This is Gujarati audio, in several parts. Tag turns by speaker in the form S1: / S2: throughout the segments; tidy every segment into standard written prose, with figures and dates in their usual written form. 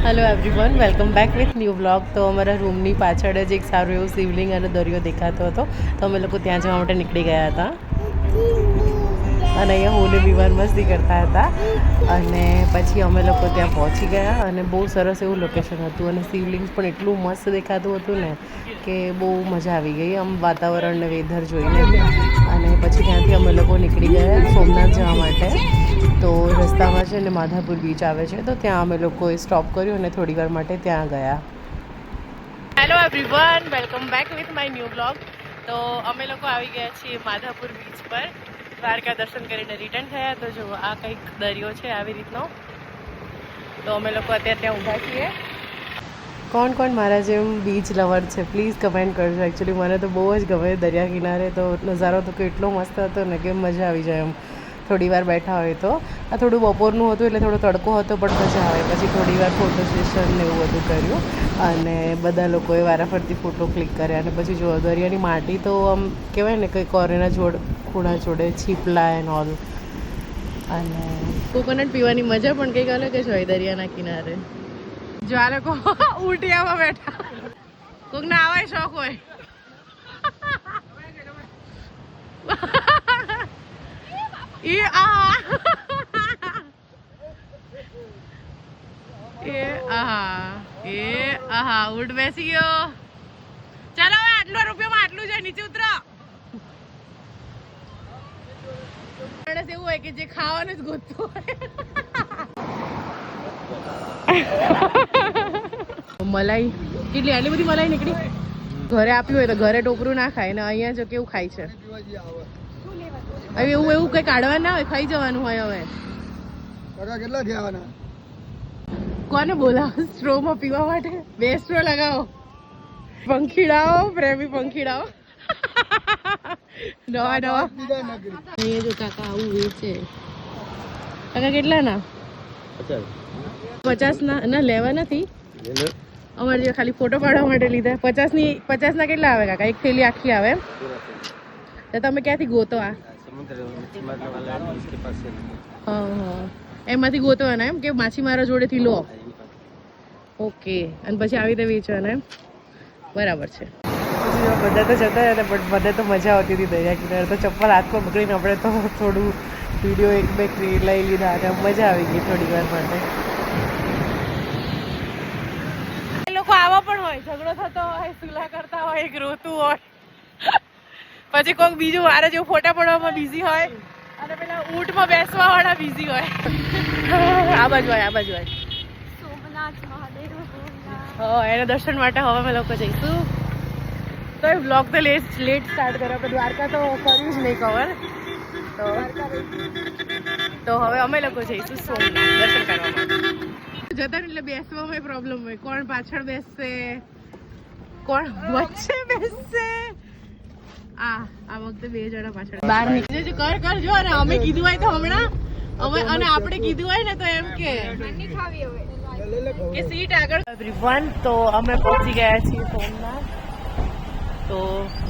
S1: Hello everyone, welcome back with new vlog. તો અમારા રૂમની પાછળ જ એક સારું એવું શિવલિંગ અને દરિયો દેખાતો હતો, તો અમે લોકો ત્યાં જવા માટે નીકળી ગયા હતા. અને અહીંયા હોલી વિવાહ મસ્તી કરતા હતા. અને પછી અમે લોકો ત્યાં પહોંચી ગયા અને બહુ સરસ એવું લોકેશન હતું અને શિવલિંગ પણ એટલું મસ્ત દેખાતું હતું ને કે બહુ મજા આવી ગઈ આમ વાતાવરણ ને વેધર જોઈને. અને પછી ત્યાંથી અમે લોકો નીકળી ગયા સોમનાથ જવા માટે. તો રસ્તામાં છે ને માધાપુર બીચ આવે છે, તો ત્યાં અમે લોકોએ સ્ટોપ કર્યું અને થોડી વાર માટે ત્યાં ગયા. Hello everyone, welcome back with my new blog. તો અમે લોકો આવી ગયા છીએ માધાપુર બીચ પર. દ્વારકા દર્શન કરીને રિટર્ન થયા. તો જો આ કંઈક દરિયો છે આવી રીતનો. તો અમે લોકો અત્યારે ત્યાં ઊભા છીએ. કોણ કોણ મારા જેમ બીચ લવર છે પ્લીઝ કમેન્ટ કરજો. એકચ્યુઅલી મને તો બહુ જ ગમે દરિયા કિનારે. તો નજારો તો કેટલો મસ્ત હતો ને કે મજા આવી જાય એમ થોડી વાર બેઠા હોય તો. આ થોડું બપોરનું હતું એટલે થોડો તડકો હતો પણ મજા આવે. પછી થોડી વાર ફોટો સેશન ને એવું બધું કર્યું અને બધા લોકોએ વારાફરતી ફોટો ક્લિક કર્યા. અને પછી જો દરિયાની માટી તો આમ કહેવાય ને કંઈ કોરેના ખૂણા જોડે છીપલા એન્ડ ઓલ. અને કોકોનટ પીવાની મજા પણ કંઈક અલગ જ હોય દરિયાના કિનારે. જો આ લોકો ઉટિયામાં બેઠા, કોકને આવાય શોખ હોય. ઉઠ બેસી ગયો. ચાલો હવે આટલો રૂપિયામાં આટલું જાય, નીચે ઉતરો. એવું હોય કે જે ખાવાનું જ ગોતતું હોય. મલાઈ કેટલી આટલી બધી મલાઈ નીકળી. ઘરે આપ્યું હોય તો ઘરે ટોપરું ના ખાય ને અહીંયા જો કેવું ખાય છે. હવે એવું કઈ કાઢવા ના હોય, ખાઈ જવાનું હોય. હવે કેટલા થયા? કોને બોલાવો સ્ટ્રોમાં પીવા માટે? 2 સ્ટ્રો લગાવો. પંખીડાઓ, પ્રેમી પંખીડાઓ. નવા અહીંયા જો કાકા આવું વેચે. કાકા કેટલા ના? 50 ના લેવા નથી અમારે જે ખાલી ફોટો પાડવા માટે લીધા. 50 ના કેટલા આવે કાકા? એક થેલી આખી આવે એમ? તો તમે ક્યાંથી ગોતો આ? હા, એમાંથી ગોતવાના એમ કે માછીમારો જોડેથી લો? ઓકે. અને પછી આવી રીતે વેચવાના એમ? બરાબર છે. બધા તો જતા હતા પણ બધા તો મજા આવતી હતી દરિયા કિનારે. તો ચપ્પલ હાથમાં પકડીને આપણે તો થોડું વિડીયો 1-2 લઈ લીધા અને મજા આવી ગઈ થોડી વાર માટે. એ લોકો આવા પણ હોય, ઝઘડો થતો હોય, સુલા કરતા હોય, એક રોતું હોય, પછી કોઈક બીજું મારા જેવું ફોટા પડવામાં બિઝી હોય અને પેલા ઊંટમાં બેસવા વાળા બિઝી હોય. આ બાજુ હોય. સોમનાથ મહાદેવ. એના દર્શન માટે હવે અમે લોકો જઈશું. તો એ બ્લોગ તો લેટ સ્ટાર્ટ કર્યો. આપણે દ્વારકા તો કર્યું જ નહીં કવર. તો હવે અમે લોકો જઈશું સોમનાથ દર્શન કરવા માટે. જતા એટલે બેસવામાં પ્રોબ્લેમ હોય. કોણ પાછળ બેસશે, કોણ વચ્ચે બેસશે. આ વખતે 2 જણા પાછળ બહાર નીકળે કર જો. અને અમે કીધું હોય તો હમણાં અને આપણે કીધું હોય ને તો એમ કે સીટ આગળ. એવરીવન, તો અમે પહોંચી ગયા છીએ સોમનાથ. તો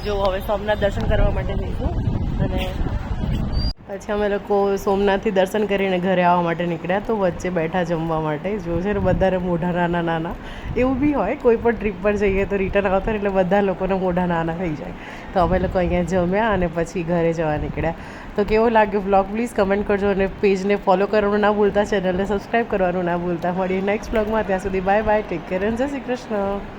S1: જો હવે સોમનાથ દર્શન કરવા માટે જઈશું. અને પછી અમે લોકો સોમનાથથી દર્શન કરીને ઘરે આવવા માટે નીકળ્યા. તો વચ્ચે બેઠા જમવા માટે. જો છે ને બધાને મોઢા નાના એવું બી હોય. કોઈ પણ ટ્રીપ પર જઈએ તો રિટર્ન આવતા એટલે બધા લોકોના મોઢા નાના થઈ જાય. તો અમે લોકો અહીંયા જમ્યા અને પછી ઘરે જવા નીકળ્યા. તો કેવો લાગ્યો વ્લોગ પ્લીઝ કમેન્ટ કરજો. અને પેજને ફોલો કરવાનું ના ભૂલતા, ચેનલને સબસ્ક્રાઈબ કરવાનું ના ભૂલતા. મળીએ નેક્સ્ટ વ્લોગમાં. ત્યાં સુધી bye bye, take care and જય શ્રી કૃષ્ણ.